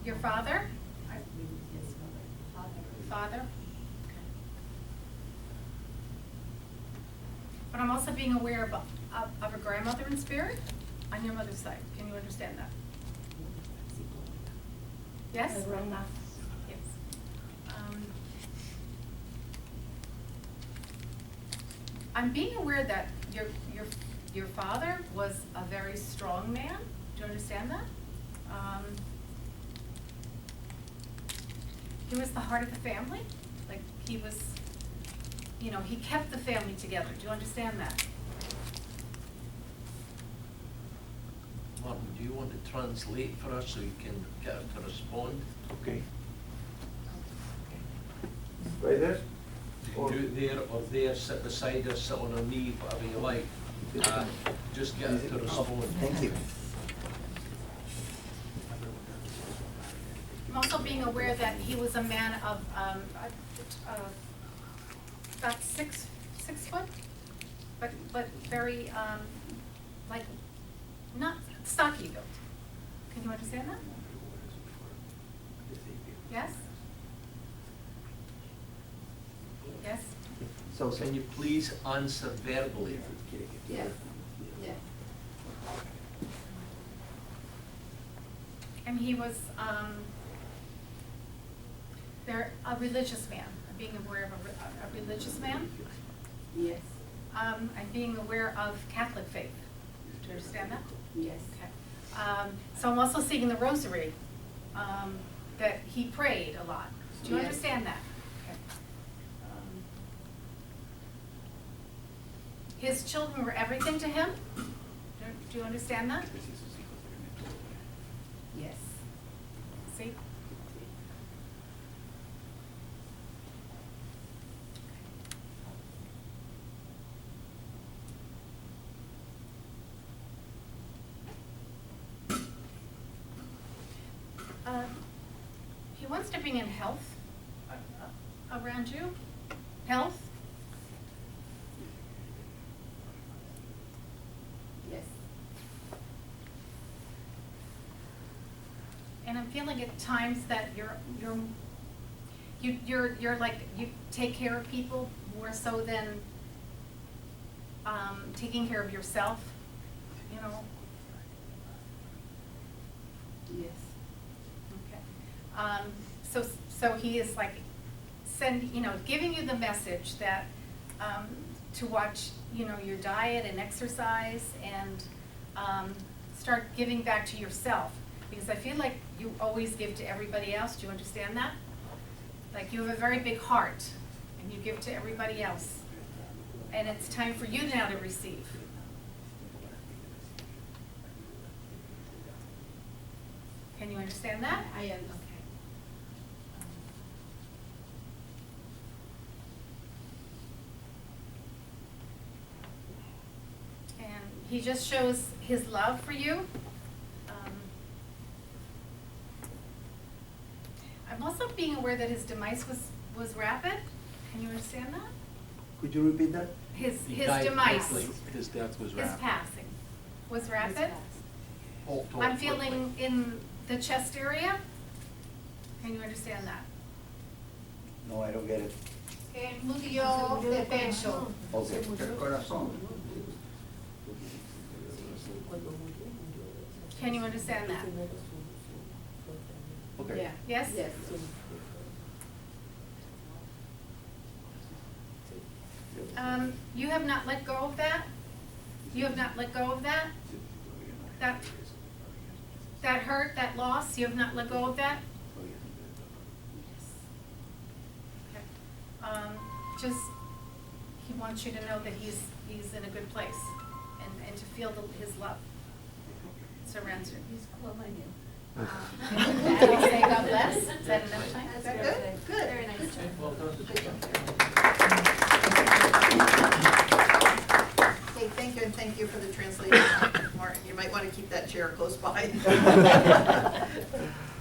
Your father? Yes, mother. Father? Okay. But I'm also being aware of a grandmother in spirit on your mother's side. Can you understand that? Yes? Grandma. Yes. I'm being aware that your father was a very strong man. Do you understand that? He was the heart of the family. Like he was, you know, he kept the family together. Do you understand that? Martin, do you want to translate for us so you can get her to respond? Okay. Right there? You can do it there or there, sit beside her, sit on her knee, whatever you like. Just get her to respond. Thank you. I'm also being aware that he was a man of about six foot, but very like not stocky built. Can you understand that? Yes. Yes. So Can you please answer verbally? Yeah. Yeah. And he was a religious man. I'm being aware of a religious man. Yes. I'm being aware of Catholic faith. Do you understand that? Yes. Okay. So I'm also seeing the rosary, that he prayed a lot. Do you Yes. understand that? Okay. His children were everything to him. Do you understand that? Yes. See? He wants to bring in health around you. Health. Yes. And I'm feeling at times that you're like, you take care of people more so than taking care of yourself, you know? Yes. Okay. So he is like giving you the message that to watch, your diet and exercise and start giving back to yourself. Because I feel like you always give to everybody else. Do you understand that? Like you have a very big heart and you give to everybody else. And it's time for you now to receive. Can you understand that? I am. And he just shows his love for you. I'm also being aware that his demise was rapid. Can you understand that? could you repeat that? His He died demise, quickly. His death was his rapid. passing was rapid. Talk I'm quickly. feeling in the chest area. Can you understand that? No, I don't get it. Que murió de pecho. Okay. El corazón. Can you understand that? Okay. Yeah. Yes? Yes. You have not let go of that? You have not let go of that? That hurt, that loss, you have not let go of that? Okay. Just, he wants you to know that he's in a good place and to feel his love surrounds you. He's calling you. Can I say God bless? Is that enough time? Is that good? Good. Very nice. Good job. Well done. Good job. Okay, thank you, and thank you for the translation, Martin. You might want to keep that chair close by.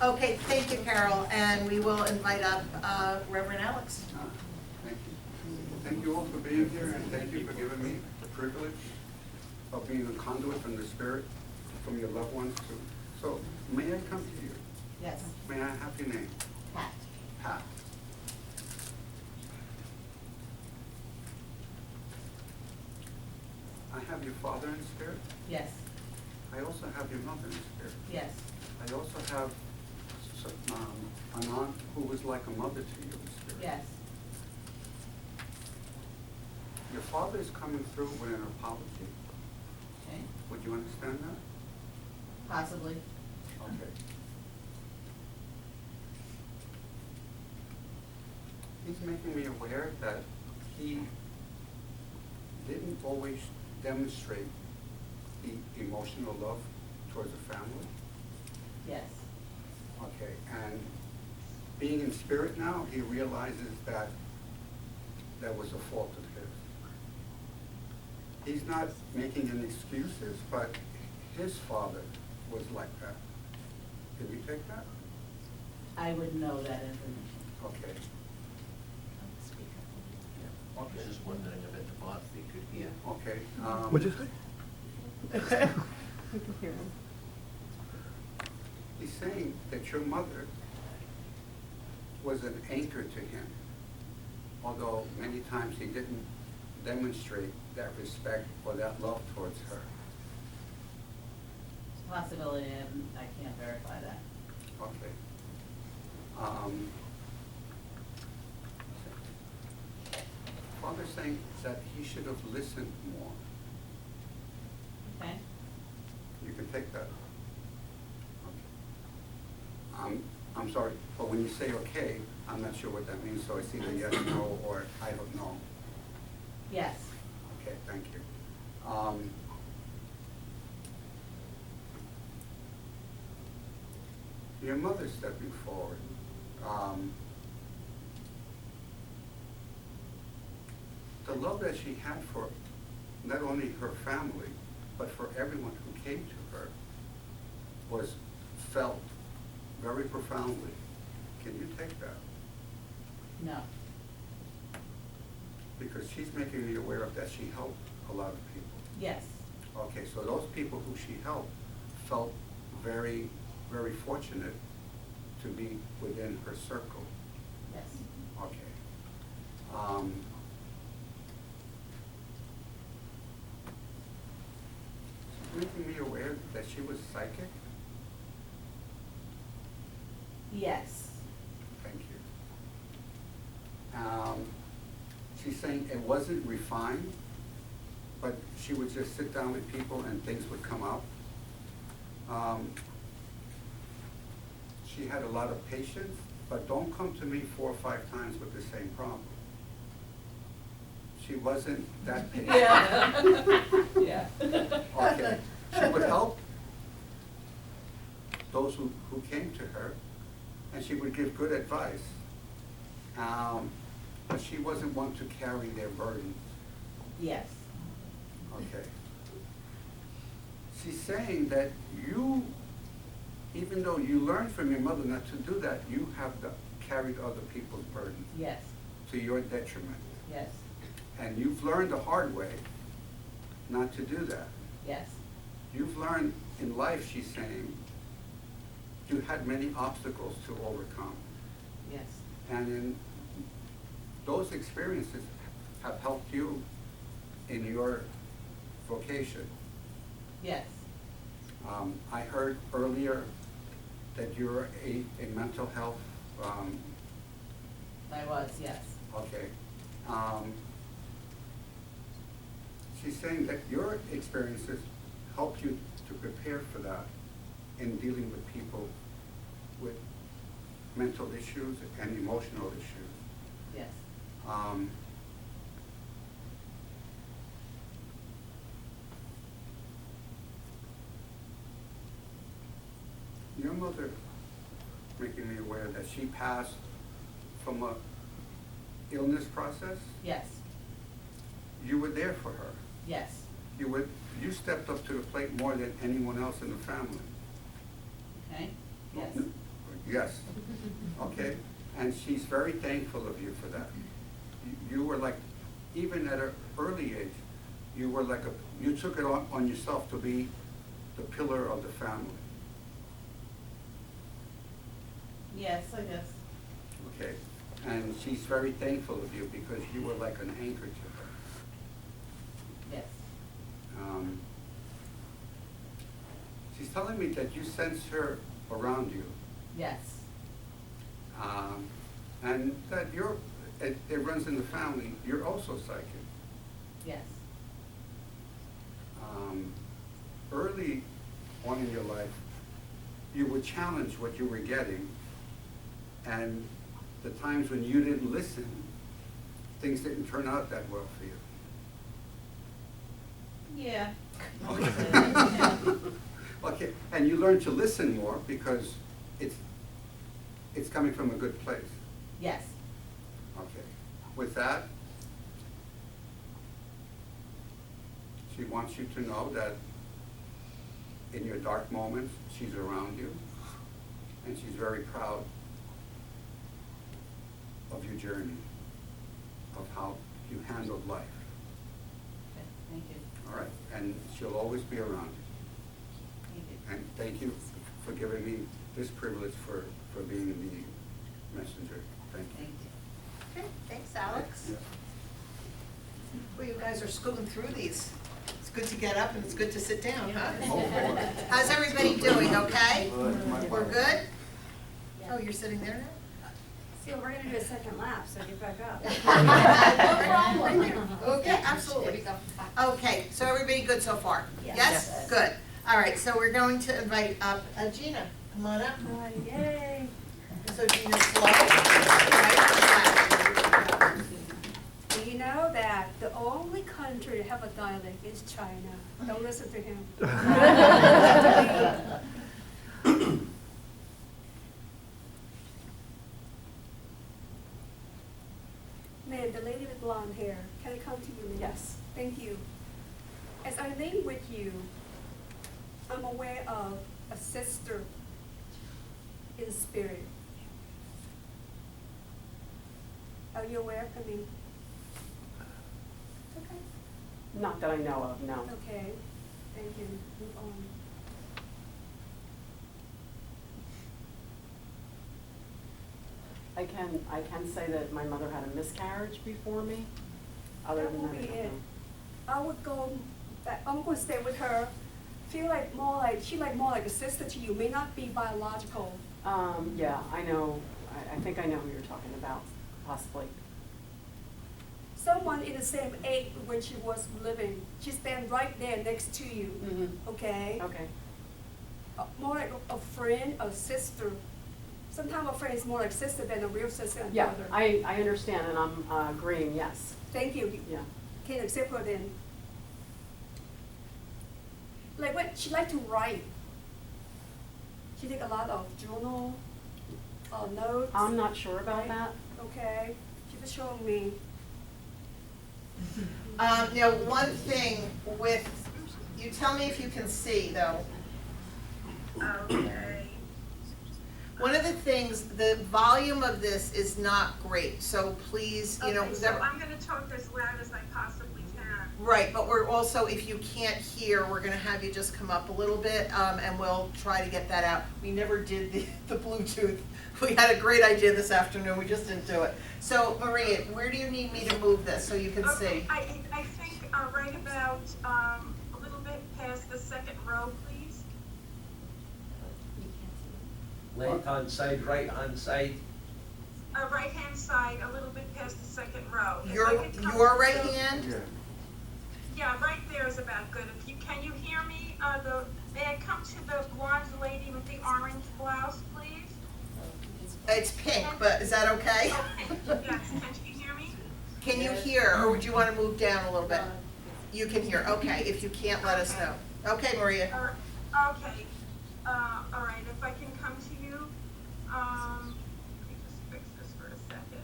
Okay, thank you, Carol, and we will invite up Reverend Alex. Thank you. Thank you all for being here, and thank you for giving me the privilege of being a conduit from the Spirit, from your loved ones too. So, may I come to you? Yes. May I have your father in spirit. Yes, I also have your mother in spirit. yes, I also have an aunt who was like a mother to you in spirit. yes, Your father is coming through with an apology. okay, Would you understand that? possibly, Okay. He's making me aware that he didn't always demonstrate the emotional love towards the family. yes, Okay, and being in spirit now, he realizes that that was a fault of his. He's not making any excuses, but his father was like that. Can you take that? I would know that information. Okay. I was just wondering about the boss, they could hear. Okay. What'd you say? We can hear him. He's saying that your mother was an anchor to him, although many times he didn't demonstrate that respect or that love towards her. Possibility, and I can't verify that. Okay. Father's saying that he should have listened more. Okay? You can take that. Okay. I'm sorry, but when you say okay, I'm not sure what that means, so it's either yes, no, or I don't know. Yes, Okay, thank you. Your mother stepping forward. The love that she had for not only her family, but for everyone who came to her was felt very profoundly. Can you take that? no, Because she's making me aware of that she helped a lot of people. yes, Okay, so those people who she helped felt very, very fortunate to be within her circle. yes, Okay. She's making me aware that she was psychic. yes, Thank you. She's saying it wasn't refined, but she would just sit down with people and things would come up. She had a lot of patience, but don't come to me 4 or 5 times with the same problem. She wasn't that patient. yeah, Okay, she would help those who came to her, and she would give good advice. But she wasn't one to carry their burdens. yes, Okay. She's saying that you, even though you learned from your mother not to do that, you have carried other people's burdens yes, to your detriment. yes, And you've learned the hard way not to do that. yes, You've learned in life, she's saying, you had many obstacles to overcome. yes, And in those experiences have helped you in your vocation. yes, I heard earlier that you're a mental health, I was, yes, okay. She's saying that your experiences helped you to prepare for that in dealing with people with mental issues and emotional issues. yes, Your mother making me aware that she passed from a illness process. yes, You were there for her. yes, You stepped up to the plate more than anyone else in the family. okay, yes, Yes, okay, and she's very thankful of you for that. You were like, even at an early age, you were like you took it on yourself to be the pillar of the family, yes, I guess, okay? And she's very thankful of you because you were like an anchor to her. yes, telling me that you sense her around you, Yes. and that it runs in the family, you're also psychic. Yes. Early on in your life, you would challenge what you were getting, and the times when you didn't listen, things didn't turn out that well for you. Yeah. Okay, and you learn to listen more because it's coming from a good place. Yes. Okay. With that, she wants you to know that in your dark moments, she's around you, and she's very proud of your journey, of how you handled life. Okay, thank you. All right? And she'll always be around you. Thank you. And thank you for giving me this privilege for being the messenger. Thank you. Thank you. Okay, thanks, Alex. Yeah. Well, you guys are scooting through these. It's good to get up and it's good to sit down, huh? Oh, boy. How's everybody doing, okay? Good. We're good? Oh, you're sitting there now? See, we're gonna do a second lap, so get back up. Okay, absolutely. Okay, so everybody good so far? Yes. Yes? Good. All right, so we're going to invite up Gina. Come on up. Yay. So Gina's slow. Right. Do you know that the only country to have a dialect is China? Don't listen to him. Ma'am, the lady with blonde hair, can I come to you, ma'am? Yes. Thank you. As I lay with you, I'm aware of a sister in spirit. Are you aware of me? Okay. Not that I know of, no. Okay, thank you. Move on. I can say that my mother had a miscarriage before me. Other That than will that, be I don't it. know. I would go back, I'm gonna stay with her. Feel like more like, she like more like a sister to you, may not be biological. Yeah, I know, I think I know who you're talking about, possibly. Someone in the same age when she was living, she stand right there next to you, Mm-hmm. okay? Okay, More like a friend, a sister. Sometimes a friend is more like sister than a real sister and yeah, brother. I understand, and I'm agreeing, yes, Thank you. yeah. Can you accept her then? Like what, she like to write. She take a lot of journal, notes. I'm not sure about right? that. Okay, she was showing me. Now, one thing with, you tell me if you can see though. Okay. One of the things, the volume of this is not great, so please, you know. Okay, so I'm gonna talk as loud as I possibly can. Right, but we're also, if you can't hear, we're gonna have you just come up a little bit, and we'll try to get that out. We never did the Bluetooth. We had a great idea this afternoon, we just didn't do it. So Maria, where do you need me to move this so you can Okay, see? I think, right about, a little bit past the second row, please. Left-hand side, right-hand side. Right-hand side, a little bit past the second row. If I Your could come your to right the- hand? Yeah. Yeah, right there is about good. If you, can you hear me? May I come to the blonde lady with the orange blouse, please? It's pink, but is that okay? Okay, yes, can you hear me? Can you hear, or would you wanna move down a little bit? You can hear, okay, if you can't, let us know. Okay, Maria. Okay, all right, if I can come to you, let me just fix this for a second.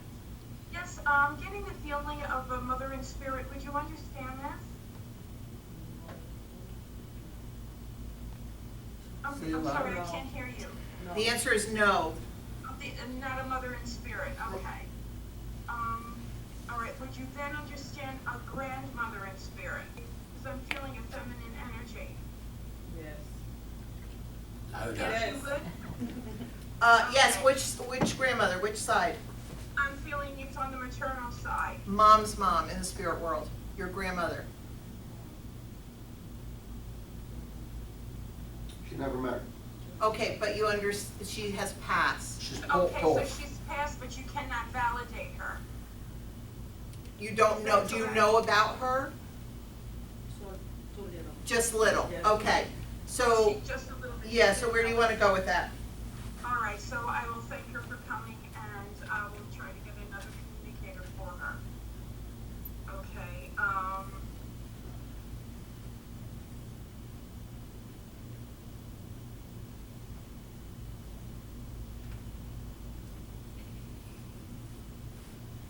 Yes, getting the feeling of a mother in spirit, would you understand this? I'm sorry, I can't hear you. The answer is no. Not a mother in spirit, okay. All right, would you then understand a grandmother in spirit? Because I'm feeling a feminine energy. Yes, you good? Yes, which grandmother, which side? I'm feeling it's on the maternal side. Mom's mom in the spirit world, your grandmother. Never met her. Okay, but you she has passed. She's popped Okay, so off. she's passed, but you cannot validate her. You don't know, do you know about her? Too little. Just little, Yes. okay. So, She's just a little bit. yeah, so where do you wanna go with that? All right, so I will thank her for coming, and I will try to get another communicator for her. Okay,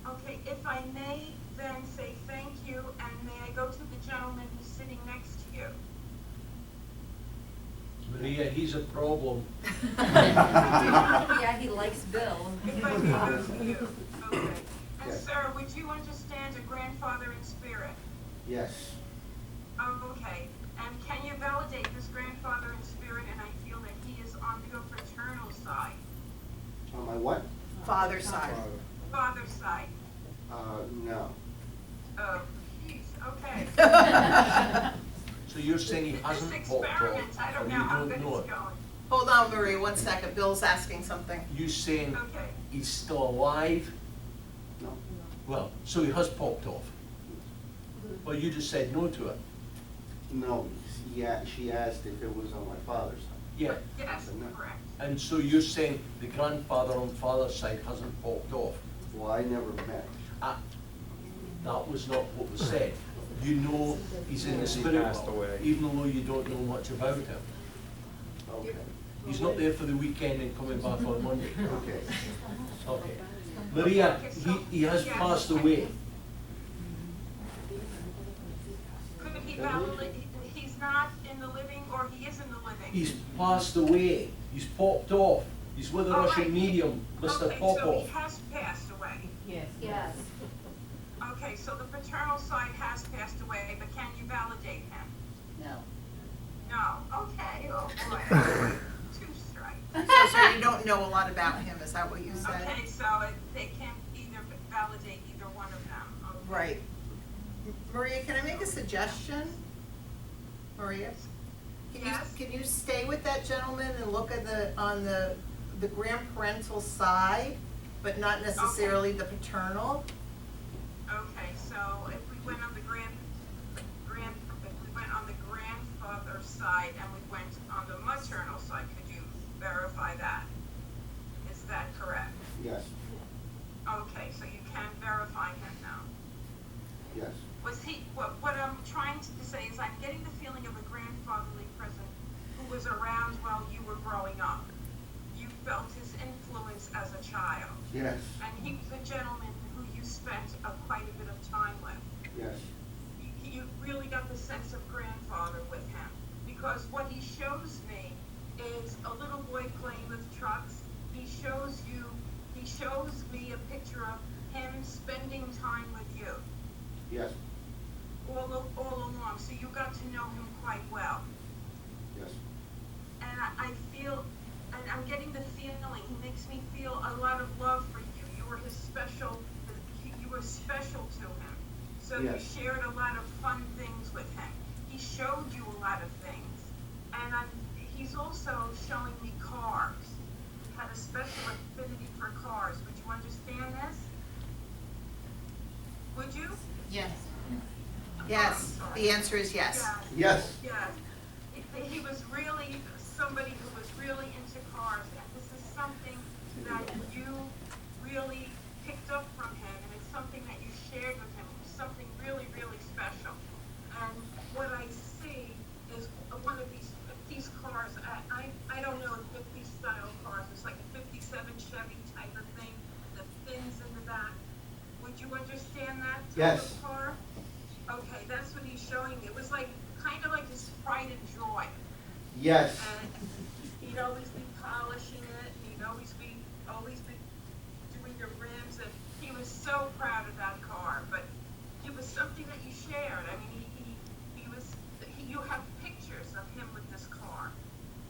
okay, if I may then say thank you, and may I go to the gentleman who's sitting next to you? Maria, he's a problem. Yeah, he likes Bill. If I may go to you, okay. And Yes. sir, would you understand a grandfather in spirit? Yes. Okay, and can you validate this grandfather in spirit, and I feel that he is on your paternal side, On my what? Father's side. father's side? No. Oh, jeez, okay. So you're saying he This hasn't popped off, experiment, I or don't you know how don't good know it's it? going. Hold on, Maria, one second, Bill's asking something. You saying Okay, he's still alive? No. Well, so he has popped off. Well, you just said no to it. No, yeah, she asked if it was on my father's side. Yeah. yes, No. correct. And so you're saying the grandfather on father's side hasn't popped off? Well, I never met. Ah, that was not what was said. You know he's in the spirit world, even though you don't know much about him. Okay. He's not there for the weekend and coming back on Monday. Okay. Okay. Maria, he has passed away. Could he validate, he's not in the living, or he is in the living? He's passed away. He's popped off. He's with a All Russian right. medium, Mr. Okay, so Popov. he has passed away. Yes. Yes. Okay, so the paternal side has passed away, but can you validate him? No. No, okay, oh boy. Two strikes. So you don't know a lot about him, is that what you said? Okay, so they can't either validate either one of them, okay? Right. Maria, can I make a suggestion? Maria? Yes? Can you stay with that gentleman and look at on the grandparental side, but not necessarily the paternal? Okay, so if we went on the grandfather's side and we went on the maternal side, could you verify that? Is that correct? Yes. Okay, so you can verify him now. Yes. Was he, what I'm trying to say is I'm getting the feeling of a grandfatherly presence who was around while you were growing up. You felt his influence as a child. Yes. And he was a gentleman who you spent quite a bit of time with. Yes. You really got the sense of grandfather with him, because what he shows me is a little boy playing with trucks. He shows me a picture of him spending time with you Yes. all along, so you got to know him quite well. Yes. And I feel, and I'm getting the feeling, he makes me feel a lot of love for you. You were you were special to him. So Yes. you shared a lot of fun things with him. He showed you a lot of things. And he's also showing me cars. He had a special affinity for cars. Would you understand this? Would you? Yes. Oh, Yes, I'm sorry. the answer is yes. Yes. Yeah, he was really somebody who was really into cars, and this is something that you really picked up from him, and it's something that you shared with him. It was something really, really special. And what I see is one of these cars. I don't know, 50 style cars. It's like a 57 Chevy type of thing. The fins in the back. Would you understand that type Yes. of car? Okay, that's what he's showing me. It was like, kind of like his pride and joy. Yes. And he'd always be polishing it, he'd always be doing the rims, and he was so proud of that car. But it was something that you shared. I mean, you have pictures of him with this car.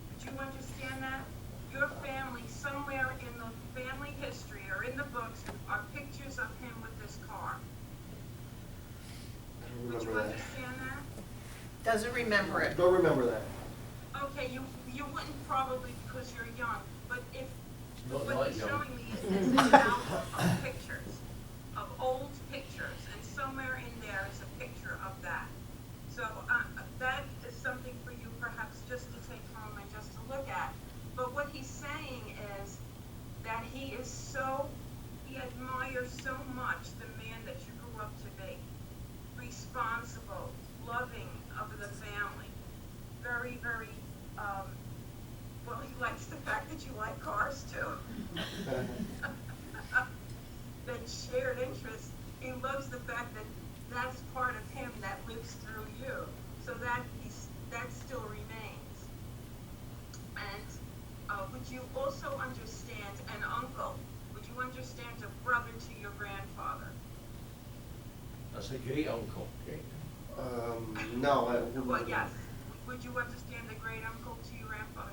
Would you understand that? Your family, somewhere in the family history or in the books, are pictures of him with this car. I Would you remember that. understand that? Doesn't remember it. Don't remember that. Okay, you probably because you're young, but if, Not what that he's young. showing me is an album of pictures, of old pictures, and somewhere in there is a picture of that. So, that is something for you perhaps just to take home and just to look at. But what he's saying is that he admires so much the man that you grew up to be. Responsible, loving of the family, very, very, well, he likes the fact that you like cars too. That shared interest, he loves the fact that that's part of him that lives through you. So that still remains. And would you also understand an uncle? Would you understand a brother to your grandfather? That's a great uncle. No, I wouldn't. Well, yes. Would you understand the great uncle to your grandfather?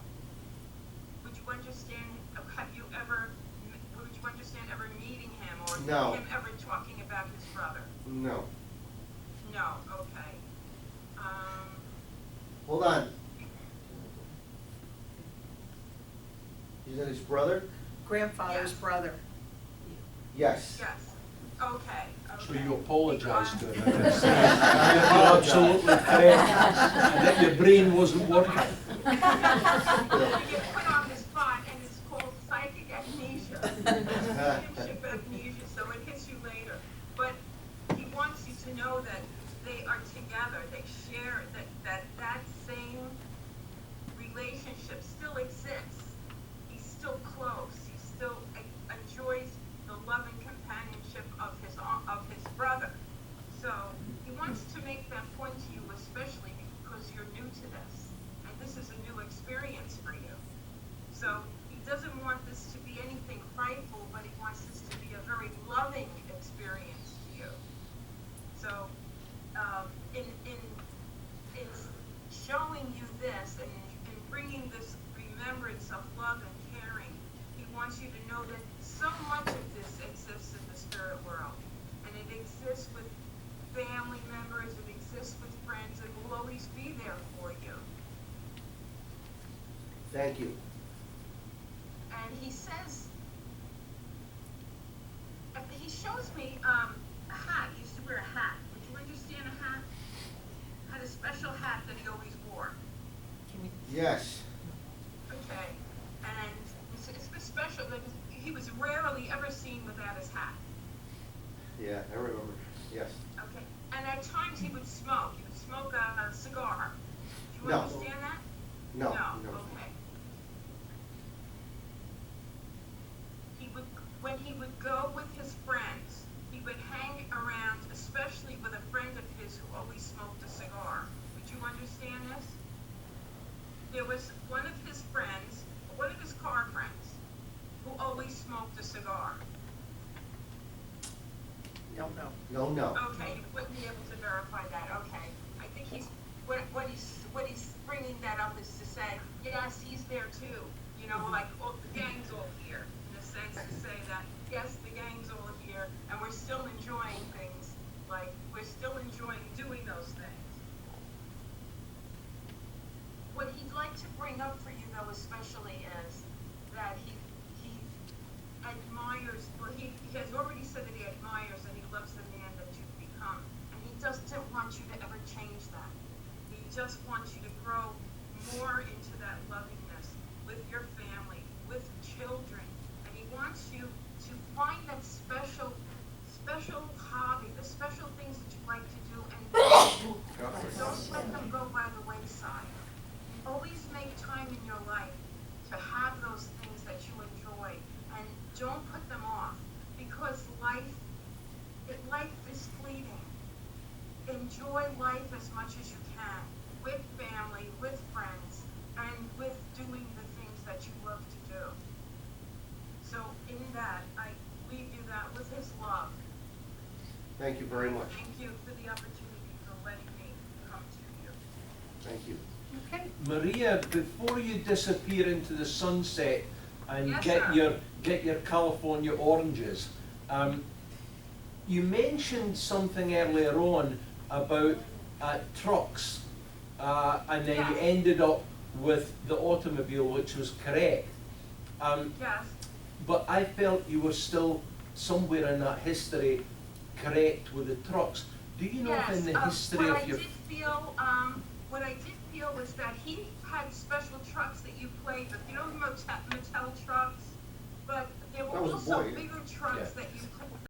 Would you understand, would you understand ever meeting him or No. him ever talking about his brother? No. No, okay. Hold on. Is that his brother? Grandfather's Yes. brother. Yes. Yes, okay. So you apologise to Because- him. You're absolutely correct. And that your brain wasn't working. You get put on the spot and it's called psychic amnesia. Mediumship amnesia, so it hits you later. But he wants you to know that they are together, they share, that same relationship still exists. He's still close, he still enjoys the love and companionship of his brother. So he wants to make that point to you, especially because you're new to this, and this is a new experience for you. So he doesn't want this to be anything frightful, but he wants this to be a very loving experience to you. So in showing you this and in bringing this remembrance of love and caring, he wants you to know that so much of this exists in the spirit world, and it exists with family members, it exists with friends, and will always be there for you. Thank you. And he says, he shows me a hat. He used to wear a hat. Would you understand a hat? Had a special hat that he always wore. Yes. Okay. And it's special that he was rarely ever seen without his hat. Yeah, I remember. Yes. Okay. And at times he would smoke. He would smoke a cigar. Do you No. understand that? No. Okay. When he would go with his friends, he would hang around, especially with a friend of his who always smoked a cigar. Would you understand this? There was one of his friends, one of his car friends, who always smoked a cigar. Don't know. No. Okay, you wouldn't be able to verify that. Okay, I think what he's bringing that up is to say, yes, he's there too. You know, like the gang's all here, in a sense, to say that yes, the gang's all here, and we're still enjoying things. Like we're still enjoying doing those things. What he'd like to bring up for you, though, especially is that he admires, or he has already said that he admires and he loves the man that you've become. And he doesn't want you to ever change that. He just wants you to grow more into that lovingness with your family, with children. And he wants you to find that special hobby, the special things that you like to do, and don't let them go by the wayside. Always make time in your life to have those things that you enjoy, and don't put them off, because life is fleeting. Enjoy life as much as you can, with family, with friends, and with doing the things that you love to do. So in that, I leave you that with his love. Thank you very much. Thank you for the opportunity for letting me come to you. Thank you. Okay. Maria, before you disappear into the sunset and Yes, get sir. your California oranges, you mentioned something earlier on about trucks, and then you Yes. ended up with the automobile, which was correct. Yes. But I felt you were still somewhere in that history correct with the trucks. Do you know if in the history of your... What I did feel was that he had special trucks that you played with, you know, Mattel trucks, but there were That was a also boy. bigger trucks Yeah.